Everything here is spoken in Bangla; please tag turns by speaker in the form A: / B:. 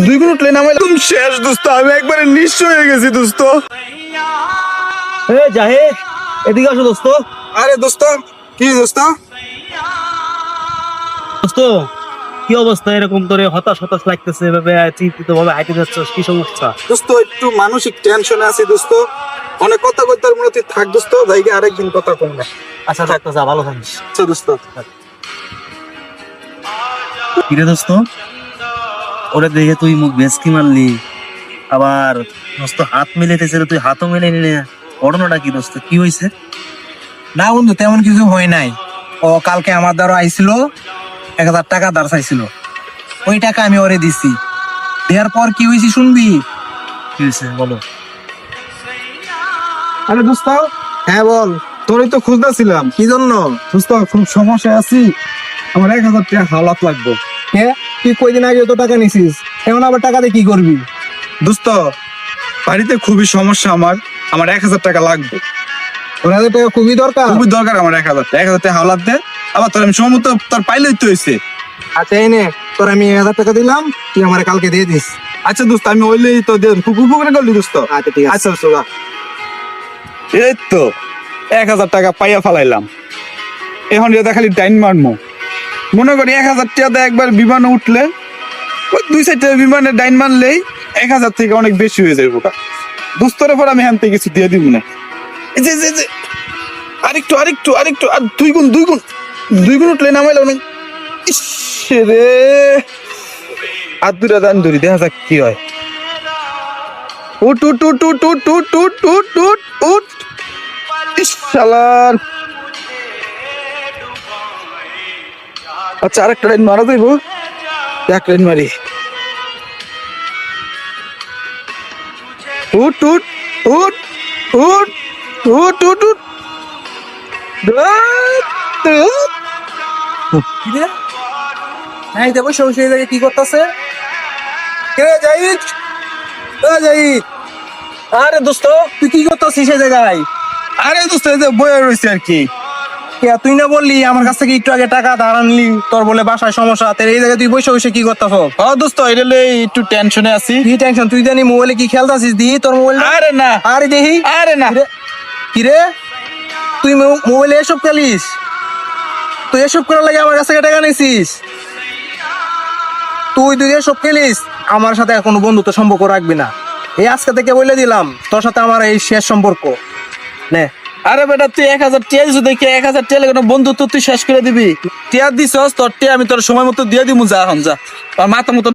A: দুই গুণ উঠলে নামাইলাম তুমি শেষ দোস্ত, আমি একবারে নিঃস্ব হয়ে গেছি দোস্ত।
B: জাহিদ, এদিকে আসো দোস্ত।
A: আরে দোস্ত, কি দোস্ত?
B: দোস্ত, কি অবস্থা? এরকম তোরে হতাশ হতাশ লাগতেছে, এভাবে চিন্তিত ভাবে হাইটে যাচ্ছস, কি সমস্যা?
A: দোস্ত একটু মানসিক টেনশনে আছি দোস্ত, অনেক কথা কইতে মনে হচ্ছে থাক দোস্ত, যাইগে আরেকদিন কথা কম না।
B: আচ্ছা থাকতো, যা, ভালো থাকিস।
A: আচ্ছা দোস্ত।
B: কিরে দোস্ত, ওরে দেখে তুই মুখ বেসকি মারলি, আবার দোস্ত হাত মিলাইতেছিল, তুই হাতও মিলাই নিলে, ঘটনাটা কি দোস্ত, কি হয়েছে?
C: না বন্ধু, তেমন কিছু হয় নাই। ও কালকে আমার দ্বারা আইছিল, 1000 টাকা ধার চাইছিল, ওই টাকা আমি ওরে দিছি। দেওয়ার পর কি হয়েছে শুনবি?
B: কি হয়েছে বলো।
A: আরে দোস্ত, হ্যাঁ বল। তোরই তো খুঁজতেছিলাম।
C: কি জন্য?
A: দোস্ত খুব সমস্যায় আছি, আমার 1000 টাকা হাওলাত লাগবে।
C: তুই কয়দিন আগে তো টাকা নিছিস, এখন আবার টাকা দিয়ে কি করবি?
A: দোস্ত বাড়িতে খুবই সমস্যা, আমার 1000 টাকা লাগবে।
C: ওর 1000 টাকা খুবই দরকার।
A: খুবই দরকার আমার 1000 টাকা। 1000 টাকা হাওলাত দে, আবার তোর আমি সময় মতো তোর পাইলেই তো হয়েছে।
C: আচ্ছা এই নে, তোর আমি 1000 টাকা দিলাম, তুই আমার কালকে দিয়ে দিস।
A: আচ্ছা দোস্ত, আমি ওইলেই তো দেন খুব উপকার করলি দোস্ত।
C: আচ্ছা ঠিক আছে।
A: আচ্ছা দোস্ত, এই তো 1000 টাকা পাইয়া ফালাইলাম। এখন এটা খালি টাইম মারমো। মনে করি 1000 টাকা একবার বিমানে উঠলে, ওই 2-4টা বিমানে ডাইন মারলেই 1000 থেকে অনেক বেশি হয়ে যাবে ওটা। দোস্তরের পর আমি হ্যান থেকে কিছু দিয়ে দিব না। এই যে যে যে আরেকটু আরেকটু আরেকটু আর দুই গুণ উঠলে নামাইলাম না। ইস রে, আর দুটা দান ধরি, দেখা যাক কি হয়। উঠ উঠ উঠ উঠ উঠ উঠ উঠ উঠ উঠ উঠ। ইস শালার। আচ্ছা আরেকটা লাইন মারা যাইব, এক লাইন মারি। উঠ উঠ উঠ উঠ উঠ উঠ উঠ।
C: হ্যাঁ দেবো, সেই জায়গায় কি করতেছে? কে জাহিদ? জাহিদ, আরে দোস্ত তুই কি করতেছিস সেই জায়গায়?
A: আরে দোস্ত এই যে বয়ে রয়েছে আর কি।
C: তুই না বললি আমার কাছ থেকে একটু আগে টাকা ধার আনলি, তোর বলে বাসায় সমস্যা, তোর এই জায়গায় তুই বসে বসে কি করতেছ?
A: ও দোস্ত এটা একটু টেনশনে আছি।
C: কি টেনশন? তুই জানি মোবাইলে কি খেলতাছিস, দি তোর মোবাইল।
A: আরে না,
C: আরে দেখি।
A: আরে না।
C: কি রে, তুই মোবাইলে এসব খেলিস? তুই এসব করার লাগে আমার কাছ থেকে টাকা নিছিস? তুই এসব খেলিস, আমার সাথে কোনো বন্ধুত্ব সম্পর্ক রাখবি না। এই আজকে থেকে বলে দিলাম, তোর সাথে আমার এই শেষ সম্পর্ক। নে।
A: আরে বেটা, তুই 1000 টিয়া দিছ, দেখে 1000 টিয়া কোনো বন্ধুত্ব তুই শেষ করে দিবি? টিয়া দিছস, তোর টিয়া আমি তোর সময় মতো দিয়ে দিব। যা এখন যা, আর মাথা মতো